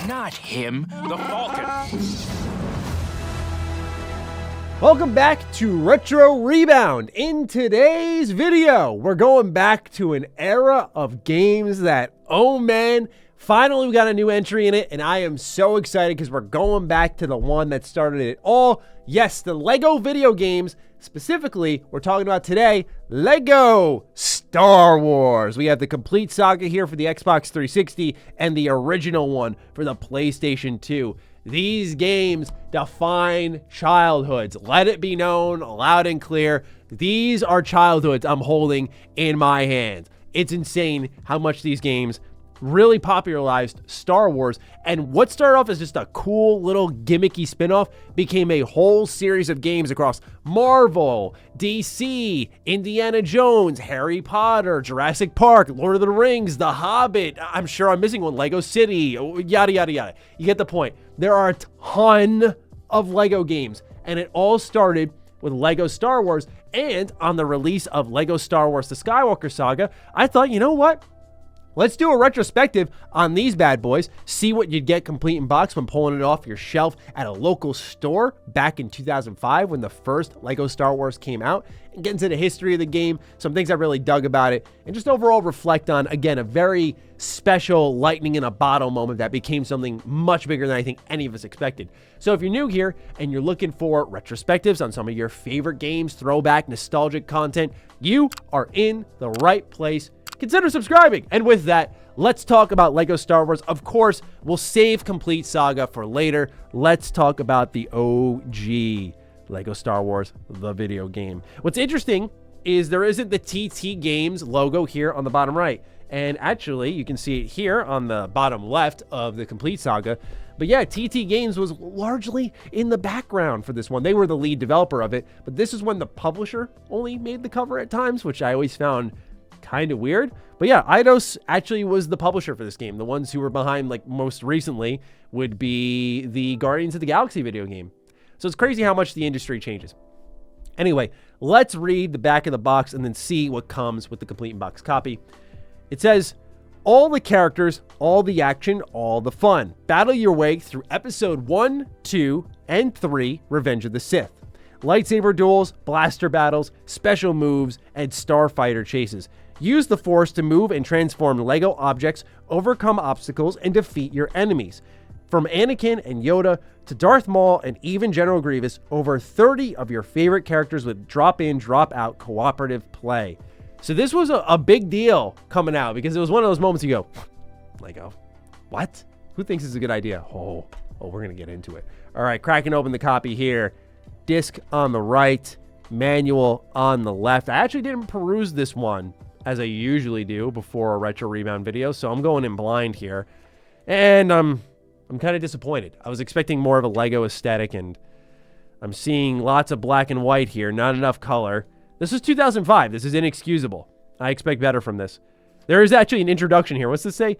Not him, the Falcon. Welcome back to Retro Rebound. In today's video, we're going back to an era of games that, oh man, finally we got a new entry in it, and I am so excited because we're going back to the one that started it all. Yes, the Lego video games. Specifically, we're talking about today, Lego Star Wars. We have the complete saga here for the Xbox 360 and the original one for the PlayStation 2. These games define childhoods. Let it be known loud and clear. These are childhoods I'm holding in my hands. It's insane how much these games really popularized Star Wars, and what started off as just a cool little gimmicky spin-off became a whole series of games across Marvel, DC, Indiana Jones, Harry Potter, Jurassic Park, Lord of the Rings, The Hobbit. I'm sure I'm missing one. Lego City, yada yada yada. You get the point. There are a ton of Lego games, and it all started with Lego Star Wars. And on the release of Lego Star Wars: The Skywalker Saga, I thought, you know what? Let's do a retrospective on these bad boys, see what you'd get complete in box when pulling it off your shelf at a local store back in 2005 when the first Lego Star Wars came out, and get into the history of the game, some things I really dug about it, and just overall reflect on, again, a very special lightning in a bottle moment that became something much bigger than I think any of us expected. So if you're new here and you're looking for retrospectives on some of your favorite games, throwback, nostalgic content, you are in the right place. Consider subscribing. And with that, let's talk about Lego Star Wars. Of course, we'll save complete saga for later. Let's talk about the OG Lego Star Wars, the video game. What's interesting is there isn't the TT Games logo here on the bottom right. And actually, you can see it here on the bottom left of the complete saga. But yeah, TT Games was largely in the background for this one. They were the lead developer of it. But this is when the publisher only made the cover at times, which I always found kind of weird. But yeah, Eidos actually was the publisher for this game. The ones who were behind, like, most recently would be the Guardians of the Galaxy video game. So it's crazy how much the industry changes. Anyway, let's read the back of the box and then see what comes with the complete in-box copy. It says, all the characters, all the action, all the fun. Battle your way through episode 1, 2, and 3, Revenge of the Sith. Lightsaber duels, blaster battles, special moves, and starfighter chases. Use the Force to move and transform Lego objects, overcome obstacles, and defeat your enemies. From Anakin and Yoda to Darth Maul and even General Grievous, over 30 of your favorite characters with drop-in, drop-out cooperative play. So this was a big deal coming out because it was one of those moments you go, Lego, what? Who thinks this is a good idea? Oh, we're going to get into it. All right, cracking open the copy here. Disc on the right, manual on the left. I actually didn't peruse this one as I usually do before a Retro Rebound video, so I'm going in blind here. And I'm kind of disappointed. I was expecting more of a Lego aesthetic, and I'm seeing lots of black and white here, not enough color. This is 2005. This is inexcusable. I expect better from this. There is actually an introduction here. What's this say?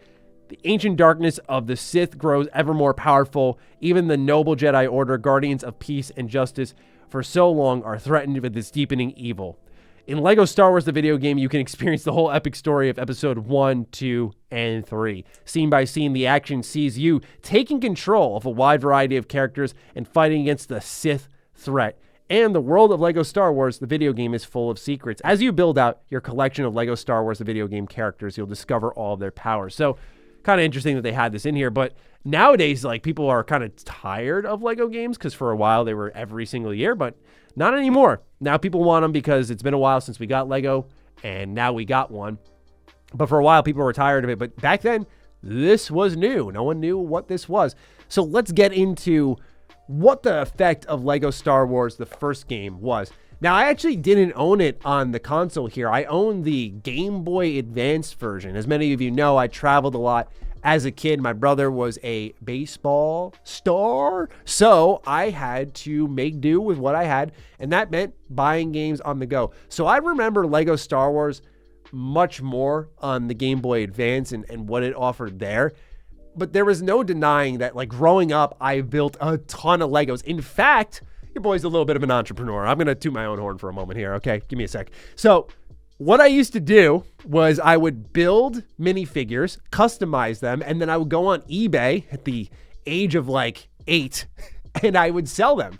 The ancient darkness of the Sith grows ever more powerful. Even the noble Jedi Order, guardians of peace and justice, for so long are threatened with this deepening evil. In Lego Star Wars, the video game, you can experience the whole epic story of episode 1, 2, and 3. Scene by scene, the action sees you taking control of a wide variety of characters and fighting against the Sith threat. And the world of Lego Star Wars, the video game, is full of secrets. As you build out your collection of Lego Star Wars, the video game characters, you'll discover all of their powers. So, kind of interesting that they had this in here, but nowadays, like, people are kind of tired of Lego games because for a while they were every single year, but not anymore. Now people want them because it's been a while since we got Lego, and now we got one. But for a while, people were tired of it. But back then, this was new. No one knew what this was. So let's get into what the effect of Lego Star Wars, the first game, was. Now, I actually didn't own it on the console here. I owned the Game Boy Advance version. As many of you know, I traveled a lot as a kid. My brother was a baseball star, so I had to make do with what I had, and that meant buying games on the go. So I remember Lego Star Wars much more on the Game Boy Advance and what it offered there. But there was no denying that, like, growing up, I built a ton of Legos. In fact, your boy's a little bit of an entrepreneur. I'm going to toot my own horn for a moment here, okay? Give me a sec. So what I used to do was I would build minifigures, customize them, and then I would go on eBay at the age of like 8 and I would sell them.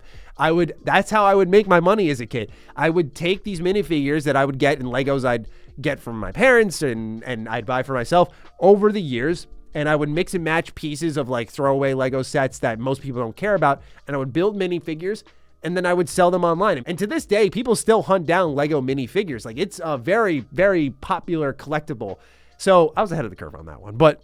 That's how I would make my money as a kid. I would take these minifigures that I would get in Legos I'd get from my parents and I'd buy for myself over the years, and I would mix and match pieces of like throwaway Lego sets that most people don't care about, and I would build minifigures, and then I would sell them online. And to this day, people still hunt down Lego minifigures. Like, it's a very, very popular collectible. So I was ahead of the curve on that one, but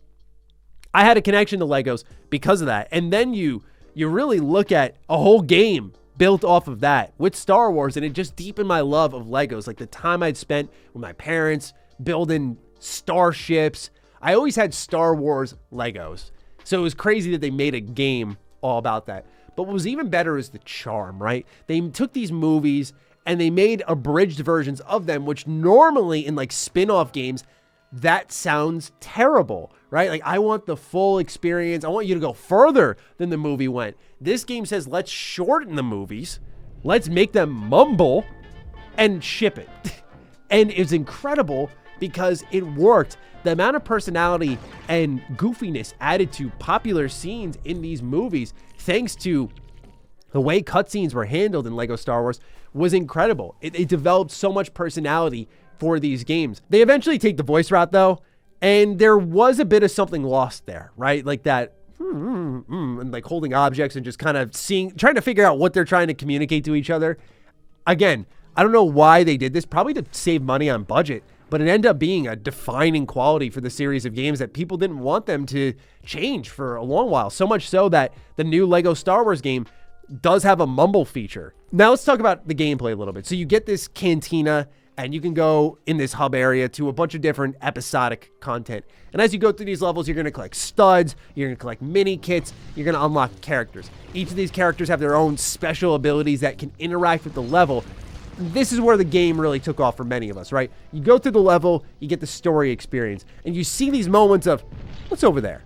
I had a connection to Legos because of that. And then you really look at a whole game built off of that with Star Wars, and it just deepened my love of Legos. Like the time I'd spent with my parents building starships. I always had Star Wars Legos. So it was crazy that they made a game all about that. But what was even better is the charm, right? They took these movies and they made abridged versions of them, which normally in like spin-off games, that sounds terrible, right? Like, I want the full experience. I want you to go further than the movie went. This game says, let's shorten the movies. Let's make them mumble and ship it. And it's incredible because it worked. The amount of personality and goofiness added to popular scenes in these movies, thanks to the way cutscenes were handled in Lego Star Wars, was incredible. It developed so much personality for these games. They eventually take the voice route though, and there was a bit of something lost there, right? Like that, and like holding objects and just kind of trying to figure out what they're trying to communicate to each other. Again, I don't know why they did this, probably to save money on budget, but it ended up being a defining quality for the series of games that people didn't want them to change for a long while. So much so that the new Lego Star Wars game does have a mumble feature. Now let's talk about the gameplay a little bit. So you get this cantina, and you can go in this hub area to a bunch of different episodic content. And as you go through these levels, you're going to collect studs, you're going to collect mini kits, you're going to unlock characters. Each of these characters have their own special abilities that can interact with the level. This is where the game really took off for many of us, right? You go through the level, you get the story experience, and you see these moments of, what's over there?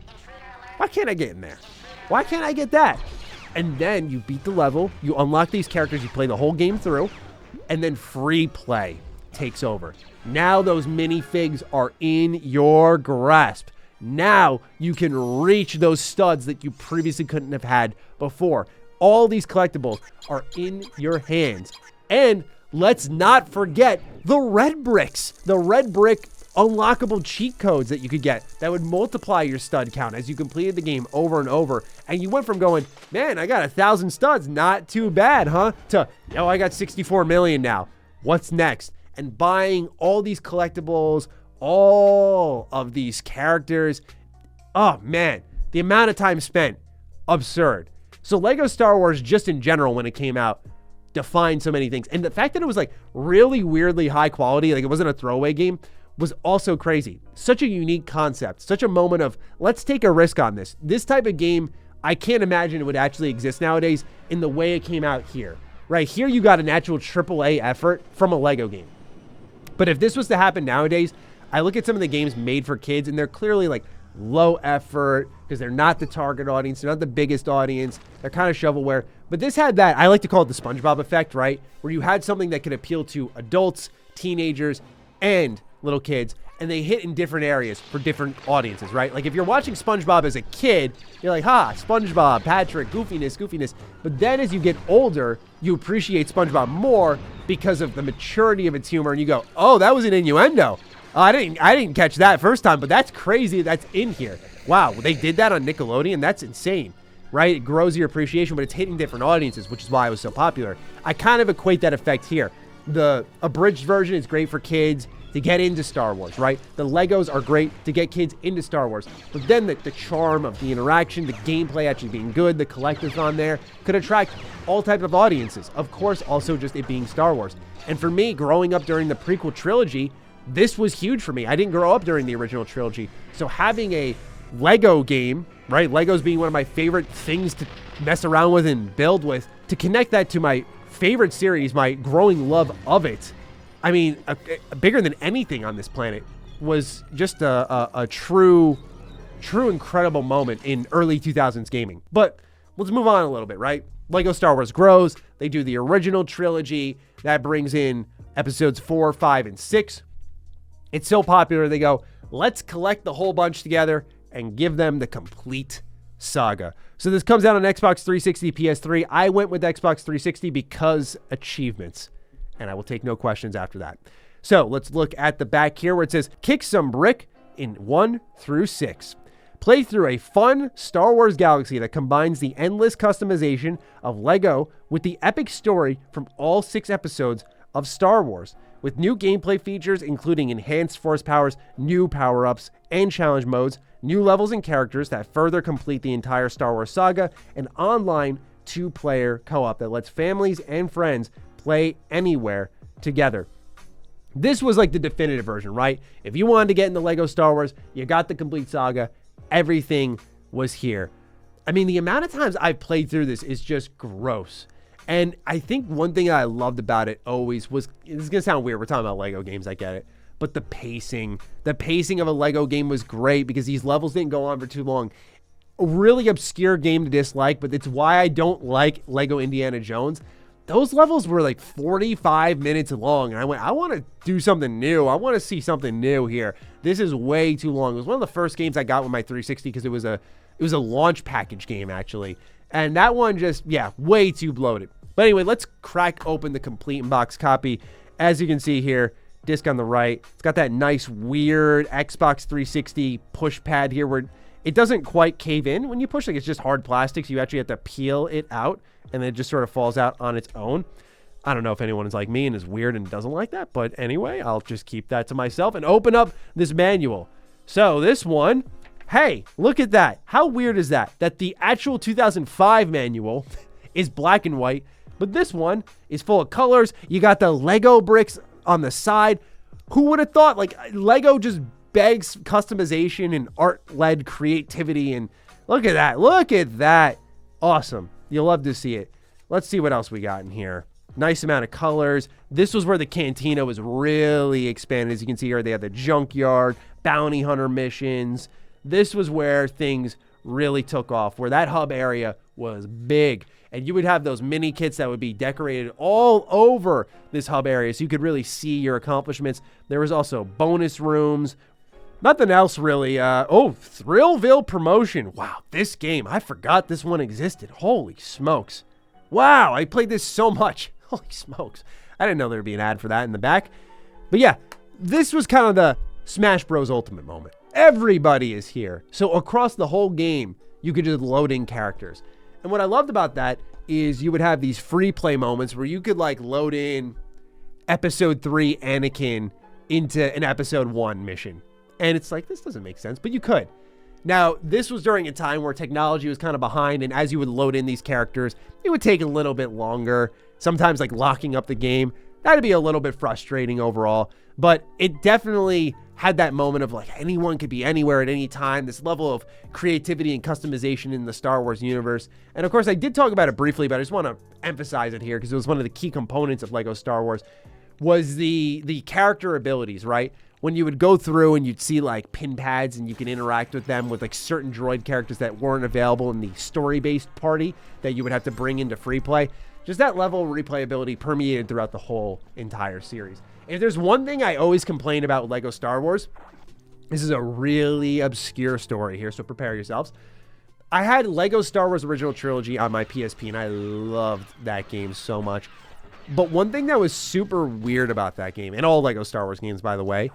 Why can't I get in there? Why can't I get that? And then you beat the level, you unlock these characters, you play the whole game through, and then free play takes over. Now those minifigs are in your grasp. Now you can reach those studs that you previously couldn't have had before. All these collectibles are in your hands. And let's not forget the red bricks. The red brick unlockable cheat codes that you could get that would multiply your stud count as you completed the game over and over. And you went from going, man, I got 1,000 studs, not too bad, huh? To, yo, I got 64 million now. What's next? And buying all these collectibles, all of these characters. Oh man, the amount of time spent, absurd. So Lego Star Wars, just in general, when it came out, defined so many things. And the fact that it was like really weirdly high quality, like it wasn't a throwaway game, was also crazy. Such a unique concept, such a moment of, let's take a risk on this. This type of game, I can't imagine it would actually exist nowadays in the way it came out here. Right here, you got an actual AAA effort from a Lego game. But if this was to happen nowadays, I look at some of the games made for kids, and they're clearly like low effort because they're not the target audience. They're not the biggest audience. They're kind of shovelware. But this had that, I like to call it the SpongeBob effect, right? Where you had something that could appeal to adults, teenagers, and little kids, and they hit in different areas for different audiences, right? Like if you're watching SpongeBob as a kid, you're like, ha, SpongeBob, Patrick, goofiness. But then as you get older, you appreciate SpongeBob more because of the maturity of its humor, and you go, oh, that was an innuendo. I didn't catch that first time, but that's crazy that's in here. Wow, they did that on Nickelodeon? That's insane, right? It grows your appreciation, but it's hitting different audiences, which is why it was so popular. I kind of equate that effect here. The abridged version is great for kids to get into Star Wars, right? The Legos are great to get kids into Star Wars. But then the charm of the interaction, the gameplay actually being good, the collectathon there could attract all types of audiences. Of course, also just it being Star Wars. And for me, growing up during the prequel trilogy, this was huge for me. I didn't grow up during the original trilogy. So having a Lego game, right? Legos being one of my favorite things to mess around with and build with, to connect that to my favorite series, my growing love of it, I mean, bigger than anything on this planet, was just a true incredible moment in early 2000s gaming. But let's move on a little bit, right? Lego Star Wars grows. They do the original trilogy. That brings in episodes 4, 5, and 6. It's so popular, they go, let's collect the whole bunch together and give them the complete saga. So this comes out on Xbox 360, PS3. I went with Xbox 360 because achievements, and I will take no questions after that. So let's look at the back here where it says, kick some brick in 1 through 6. Play through a fun Star Wars galaxy that combines the endless customization of LEGO with the epic story from all 6 episodes of Star Wars, with new gameplay features including enhanced force powers, new power-ups, and challenge modes, new levels and characters that further complete the entire Star Wars saga, and online 2-player co-op that lets families and friends play anywhere together. This was like the definitive version, right? If you wanted to get into LEGO Star Wars, you got the complete saga. Everything was here. I mean, the amount of times I've played through this is just gross. And I think one thing I loved about it always was, this is going to sound weird, we're talking about LEGO games, I get it, but the pacing of a LEGO game was great because these levels didn't go on for too long. A really obscure game to dislike, but it's why I don't like LEGO Indiana Jones. Those levels were like 45 minutes long, and I went, I want to do something new. I want to see something new here. This is way too long. It was one of the first games I got with my 360 because it was a launch package game, actually. And that one just, yeah, way too bloated. But anyway, let's crack open the complete in-box copy. As you can see here, disc on the right. It's got that nice, weird Xbox 360 push pad here where it doesn't quite cave in when you push. Like, it's just hard plastic, so you actually have to peel it out, and then it just sort of falls out on its own. I don't know if anyone is like me and is weird and doesn't like that, but anyway, I'll just keep that to myself and open up this manual. So this one, hey, look at that. How weird is that? That the actual 2005 manual is black and white, but this one is full of colors. You got the Lego bricks on the side. Who would have thought? Like, Lego just begs customization and art-led creativity, and look at that. Look at that. Awesome. You'll love to see it. Let's see what else we got in here. Nice amount of colors. This was where the cantina was really expanded. As you can see here, they had the junkyard, bounty hunter missions. This was where things really took off, where that hub area was big. And you would have those mini kits that would be decorated all over this hub area, so you could really see your accomplishments. There was also bonus rooms. Nothing else really. Oh, Thrillville promotion. Wow, this game. I forgot this one existed. Holy smokes. Wow, I played this so much. Holy smokes. I didn't know there would be an ad for that in the back. But yeah, this was kind of the Smash Bros. Ultimate moment. Everybody is here. So across the whole game, you could just load in characters. And what I loved about that is you would have these free play moments where you could like load in episode 3 Anakin into an episode 1 mission. And it's like, this doesn't make sense, but you could. Now, this was during a time where technology was kind of behind, and as you would load in these characters, it would take a little bit longer. Sometimes like locking up the game, that'd be a little bit frustrating overall, but it definitely had that moment of like anyone could be anywhere at any time, this level of creativity and customization in the Star Wars universe. And of course, I did talk about it briefly, but I just want to emphasize it here because it was one of the key components of LEGO Star Wars, was the character abilities, right? When you would go through and you'd see like pin pads and you can interact with them with like certain droid characters that weren't available in the story-based party that you would have to bring into free play. Just that level of replayability permeated throughout the whole entire series. And if there's one thing I always complain about with LEGO Star Wars, this is a really obscure story here, so prepare yourselves. I had LEGO Star Wars Original Trilogy on my PSP, and I loved that game so much. But one thing that was super weird about that game, and all LEGO Star Wars games, by the way,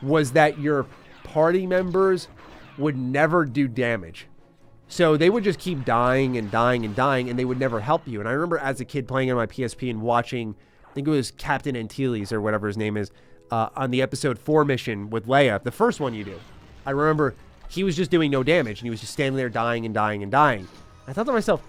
was that your party members would never do damage. So they would just keep dying and dying and dying, and they would never help you. And I remember as a kid playing on my PSP and watching, I think it was Captain Antilles or whatever his name is, on the episode 4 mission with Leia, the first one you do. I remember he was just doing no damage, and he was just standing there dying and dying and dying. I thought to myself,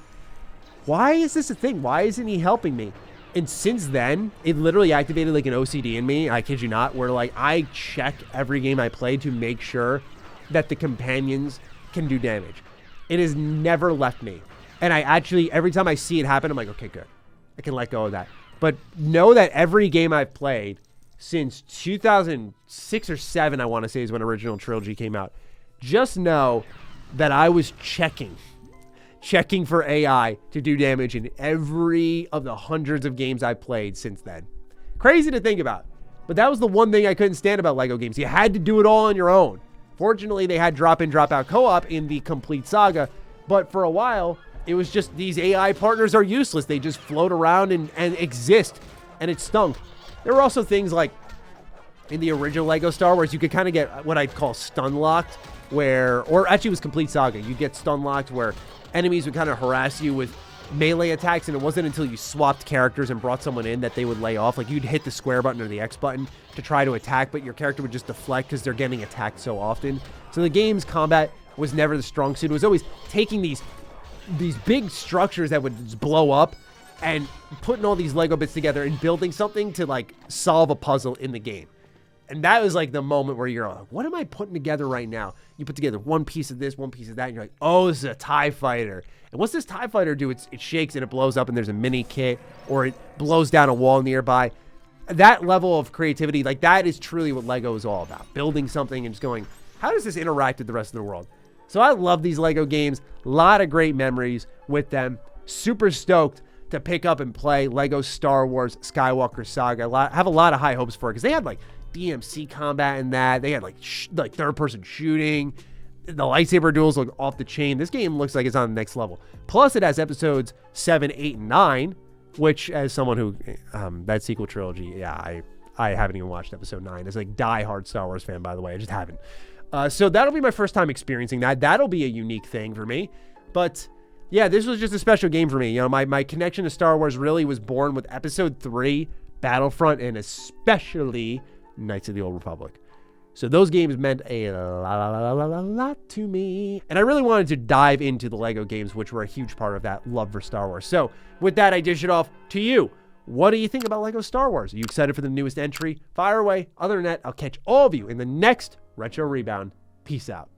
why is this a thing? Why isn't he helping me? And since then, it literally activated like an OCD in me, I kid you not, where like I check every game I play to make sure that the companions can do damage. It has never left me. And I actually, every time I see it happen, I'm like, okay, good. I can let go of that. But know that every game I've played since 2006 or 7, I want to say, is when Original Trilogy came out. Just know that I was checking for AI to do damage in every of the hundreds of games I've played since then. Crazy to think about. But that was the one thing I couldn't stand about Lego games. You had to do it all on your own. Fortunately, they had drop-in, drop-out co-op in the complete Saga. But for a while, it was just these AI partners are useless. They just float around and exist. And it stunk. There were also things like in the original Lego Star Wars, you could kind of get what I'd call stun locked, or actually it was complete Saga. You'd get stun locked where enemies would kind of harass you with melee attacks, and it wasn't until you swapped characters and brought someone in that they would lay off. Like, you'd hit the square button or the X button to try to attack, but your character would just deflect because they're getting attacked so often. So the game's combat was never the strong suit. It was always taking these big structures that would just blow up and putting all these Lego bits together and building something to, like, solve a puzzle in the game. And that was like the moment where you're like, what am I putting together right now? You put together one piece of this, one piece of that, and you're like, oh, this is a TIE fighter. And what's this TIE fighter do? It shakes and it blows up and there's a mini kit, or it blows down a wall nearby. That level of creativity, like, that is truly what Lego is all about. Building something and just going, how does this interact with the rest of the world? So I love these Lego games. A lot of great memories with them. Super stoked to pick up and play Lego Star Wars Skywalker Saga. I have a lot of high hopes for it because they had, like, DMC combat in that. They had like third-person shooting. The lightsaber duels look off the chain. This game looks like it's on the next level. Plus, it has episodes 7, 8, and 9, which, as someone who that sequel trilogy, yeah, I haven't even watched episode 9. As a die-hard Star Wars fan, by the way, I just haven't. So that'll be my first time experiencing that. That'll be a unique thing for me. But yeah, this was just a special game for me. You know, my connection to Star Wars really was born with episode 3, Battlefront, and especially Knights of the Old Republic. So those games meant a lot to me. And I really wanted to dive into the Lego games, which were a huge part of that love for Star Wars. So with that, I dish it off to you. What do you think about Lego Star Wars? Are you excited for the newest entry? Fire away. Other than that, I'll catch all of you in the next Retro Rebound. Peace out.